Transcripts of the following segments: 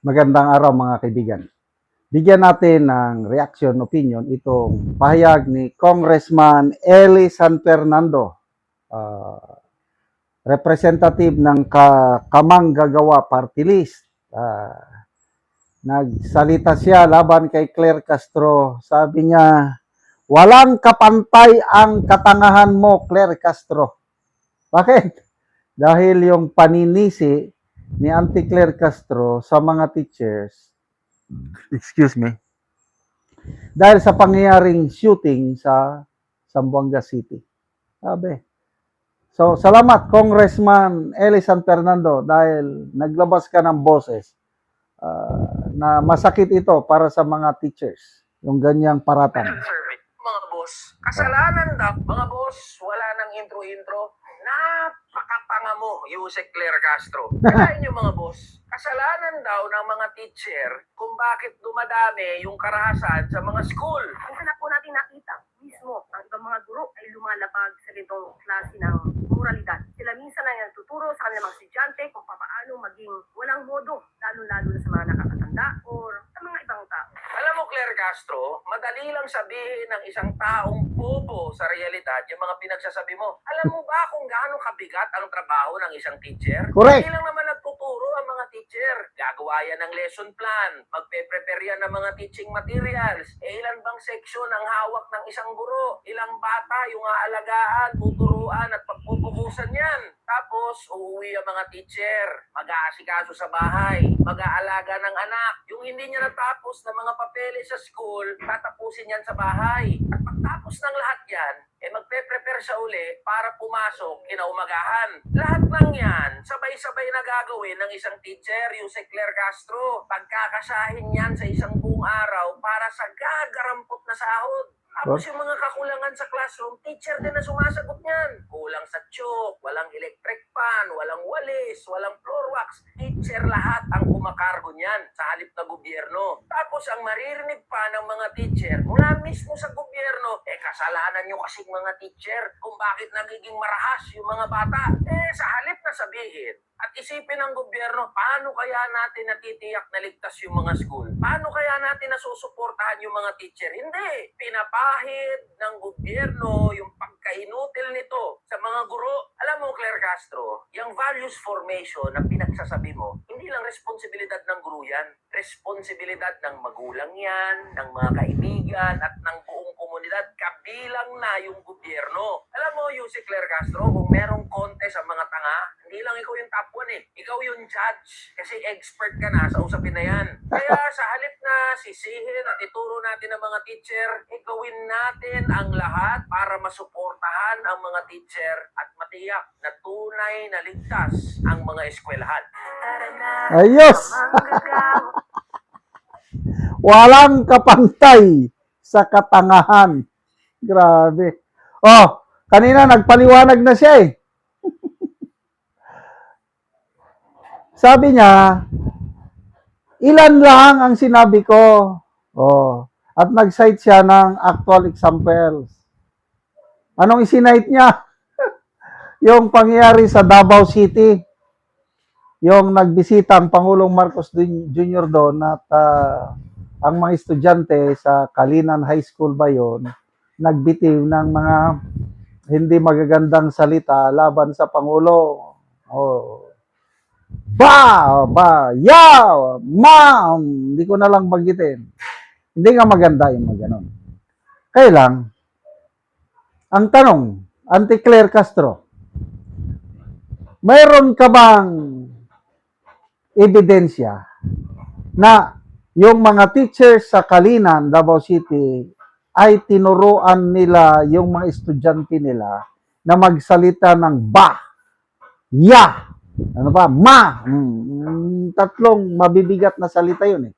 Magandang araw mga kaibigan. Bigyan natin ng reaction, opinion itong pahayag ni Congressman Eli San Fernando, representative ng Kamanggagawa Party List. Nagsalita siya laban kay Claire Castro. Sabi niya, walang kapantay ang katangahan mo, Claire Castro. Bakit? Dahil yung paninisi ni Auntie Claire Castro sa mga teachers, excuse me, dahil sa pangyayaring shooting sa Zamboanga City. Sabi. So, salamat Congressman Eli San Fernando dahil naglabas ka ng boses na masakit ito para sa mga teachers, yung ganyang paratang. Mga boss, kasalanan daw, mga boss, wala nang intro-intro. Napakatanga mo, Yusek Claire Castro. Kaya nyo mga boss, kasalanan daw ng mga teacher kung bakit dumadami yung karahasan sa mga school. Ang na po natin nakita mismo, ang ibang mga guro ay lumalabag sa ganitong klase ng moralidad. Sila minsan ay nagtuturo sa kanilang mga estudyante kung paano maging walang modo, lalo-lalo na sa mga nakakatanda or sa mga ibang tao. Alam mo, Claire Castro, madali lang sabihin ng isang taong bobo sa realidad yung mga pinagsasabi mo. Alam mo ba kung gaano kabigat ang trabaho ng isang teacher? Correct. Hindi lang naman nagtuturo ang mga teacher. Gagawa yan ng lesson plan, magpe-prepare yan ng mga teaching materials. Ilan bang section ang hawak ng isang guro? Ilang bata yung aalagaan, tuturuan at pagpupukusan yan? Tapos, uuwi ang mga teacher, mag-aasikaso sa bahay, mag-aalaga ng anak. Yung hindi niya natapos na mga papeles sa school, tatapusin yan sa bahay. At pagtapos ng lahat yan, magpe-prepare siya uli para pumasok kinaumagahan. Lahat ng yan, sabay-sabay na gagawin ng isang teacher, yung si Claire Castro. Pagkakasahin yan sa isang buong araw para sa gagarampot na sahod. Tapos yung mga kakulangan sa classroom, teacher din na sumasagot niyan. Kulang sa tiyok, walang electric fan, walang walis, walang floor wax. Teacher lahat ang kumakargo niyan sa halip na gobyerno. Tapos ang maririnig pa ng mga teacher mula mismo sa gobyerno, kasalanan nyo kasing mga teacher kung bakit nagiging marahas yung mga bata. Sa halip na sabihin at isipin ng gobyerno, paano kaya natin natitiyak na ligtas yung mga school? Paano kaya natin nasusuportahan yung mga teacher? Hindi. Pinapahid ng gobyerno yung pagkainutil nito sa mga guro. Alam mo, Claire Castro, yung values formation na pinagsasabi mo, hindi lang responsibilidad ng guro yan. Responsibilidad ng magulang yan, ng mga kaibigan, at ng buong komunidad. Kabilang na yung gobyerno. Alam mo, Yusek Claire Castro, kung merong contest sa mga tanga, hindi lang ikaw yung top 1 eh. Ikaw yung judge. Kasi expert ka na sa usapin na yan. Kaya sa halip na sisihin at ituro natin ang mga teacher, gawin natin ang lahat para masuportahan ang mga teacher at matiyak na tunay na ligtas ang mga eskwelahan. Ayos! Walang kapantay sa katangahan. Grabe. Oh, kanina nagpaliwanag na siya eh. Sabi niya, ilan lang ang sinabi ko. Oh, at nag-cite siya ng actual examples. Anong isinite niya? Yung pangyayari sa Davao City. Yung nagbisita ang Pangulong Marcos Jr. doon at ang mga estudyante sa Kalinan High School ba yun, nagbitiw ng mga hindi magagandang salita laban sa Pangulo. Oh. Yaw, hindi ko na lang bagitin. Hindi nga maganda yung mga ganon. Kaya lang, ang tanong, Auntie Claire Castro, mayroon ka bang ebidensya na yung mga teachers sa Kalinan, Davao City, ay tinuruan nila yung mga estudyante nila na magsalita ng ba, ya, ano ba, ma, tatlong mabibigat na salita yun eh.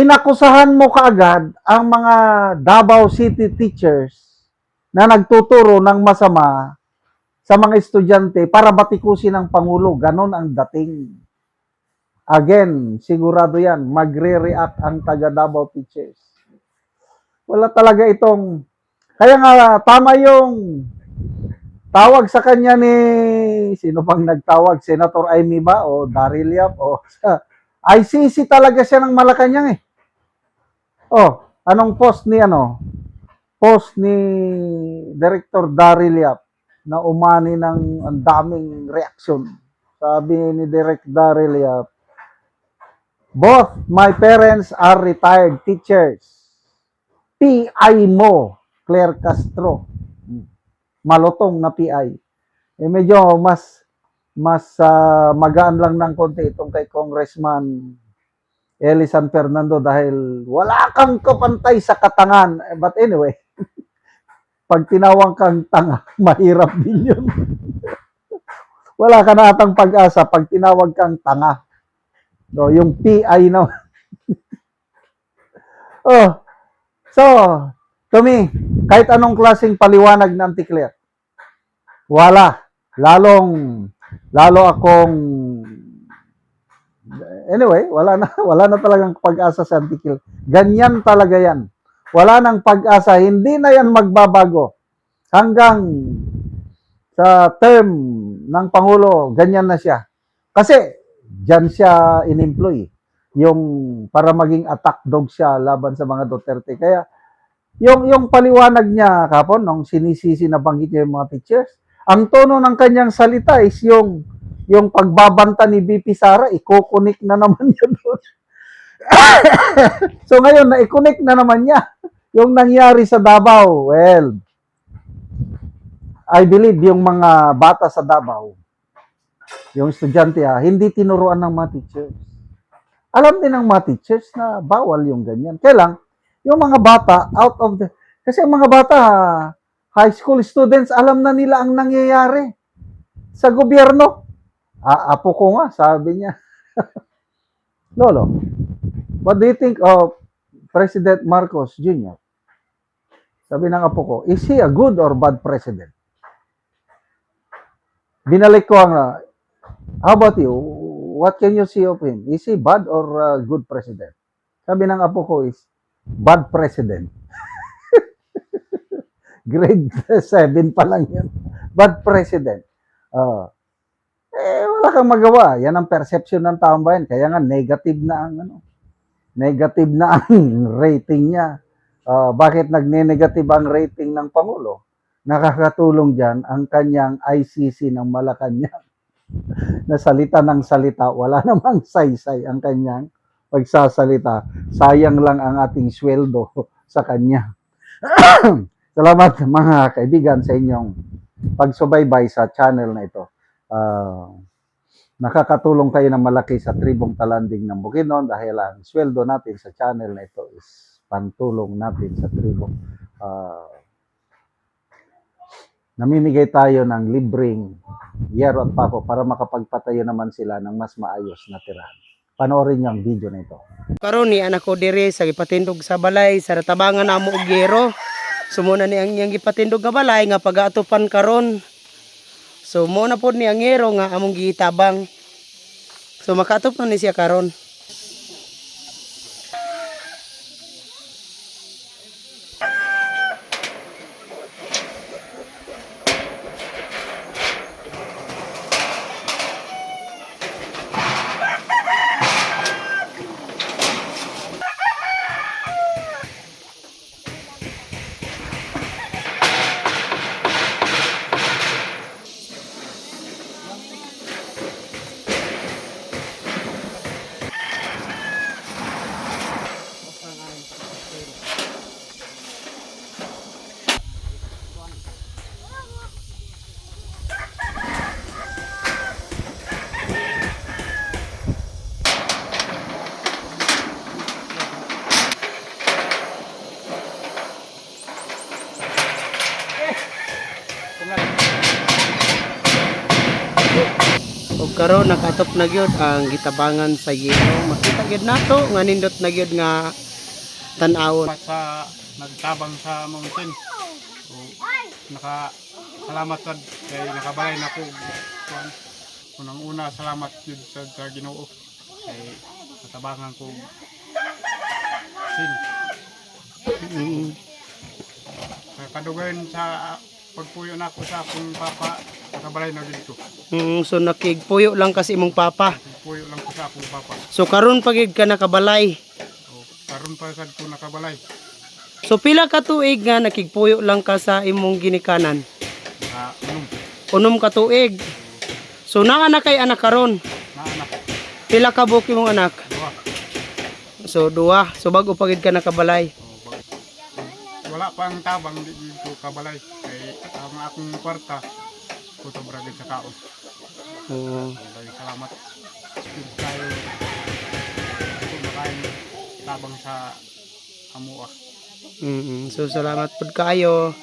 Inakusahan mo kaagad ang mga Davao City teachers na nagtuturo ng masama sa mga estudyante para batikusin ang Pangulo. Ganon ang dating. Again, sigurado yan, magre-react ang taga Davao teachers. Wala talaga itong, kaya nga tama yung tawag sa kanya ni Amy, sino pang nagtawag? Senator Amy ba? O Daryl Yap? O ICC talaga siya ng Malacanang eh. Oh, anong post ni ano? Post ni Director Daryl Yap na umani ng ang daming reaksyon. Sabi ni Direct Daryl Yap, both my parents are retired teachers. PI mo, Claire Castro. Malutong na PI. Eh medyo mas magaan lang ng konti itong kay Congressman Eli San Fernando dahil wala kang kapantay sa katangan. But anyway, pag tinawag kang tanga, mahirap din yun. Wala ka na atang pag-asa pag tinawag kang tanga. No, yung PI na. Oh, so, to me, kahit anong klaseng paliwanag ng Anti-Claire, wala. Lalo akong, anyway, wala na talagang pag-asa sa Anti-Claire. Ganyan talaga yan. Wala nang pag-asa, hindi na yan magbabago. Hanggang sa term ng Pangulo, ganyan na siya. Kasi, dyan siya in-employ. Yung para maging attack dog siya laban sa mga Duterte. Kaya, yung paliwanag niya kapon, nung sinisisi na banggit niya yung mga teachers, ang tono ng kanyang salita is yung pagbabanta ni BP Sara, iko-connect na naman niya doon. So ngayon, na-connect na naman niya yung nangyari sa Davao. Well, I believe yung mga bata sa Davao, yung estudyante hindi tinuruan ng mga teachers. Alam din ng mga teachers na bawal yung ganyan. Kaya lang, yung mga bata out of the... Kasi ang mga bata, high school students, alam na nila ang nangyayari sa gobyerno. Apo ko nga, sabi niya. Lolo, what do you think of President Marcos Jr.? Sabi ng apo ko, is he a good or bad president? Binalik ko how about you? What can you see of him? Is he bad or good president? Sabi ng apo ko is, bad president. Grade 7 pa lang yan. Bad president. Wala kang magawa. Yan ang perception ng taong bayan. Kaya nga, negative na ang rating niya. Bakit nagne-negative ang rating ng Pangulo? Nakakatulong dyan ang kanyang ICC ng Malacanang. Na salita ng salita, wala namang saysay ang kanyang pagsasalita. Sayang lang ang ating sweldo sa kanya. Salamat mga kaibigan sa inyong pagsubaybay sa channel na ito. Nakakatulong kayo ng malaki sa tribong talanding ng Bukidnon dahil ang sweldo natin sa channel na ito is pantulong natin sa tribong. Namimigay tayo ng libreng yero at pako para makapagpatayo naman sila ng mas maayos na tirahan. Panoorin niyo ang video na ito. Karon ni anak ko dire sa gipatindog sa balay sa ratabangan na mo og yero. Sumuna ni ang iyang gipatindog nga balay nga pag-atupan karon. So mo na pod ni ang yero nga among gitabang. So makaatop na ni siya karon. Ug karon nakatop na gyud ang gitabangan sa yero. Makita gyud nato nga nindot na gyud nga tan-awon. Sa nagtabang sa mountain. So, salamat sad kay nakabalay na ko. Unang-una salamat jud sa Ginoo kay natabangan ko sin. Kadugayon sa pagpuyo nako sa akong papa nakabalay na dito. So nakigpuyo lang kasi imong papa. Puyo lang ko sa akong papa. So karon pagid ka nakabalay. O, karon pa sad ko nakabalay. So pila ka tuig nga nakigpuyo lang ka sa imong ginikanan? Na unong, 6 ka tuig. So naa na kay anak karon. na anak, Pila ka buok imong anak? 2. So 2. So bago pagid ka nakabalay. O, wala pa ang tabang dito kabalay. Kay ang akong kwarta, kuto bragid sa kaon. Oo. Maraming salamat. Speed tayo. Kung nakain tabang sa amua. So salamat pud kaayo.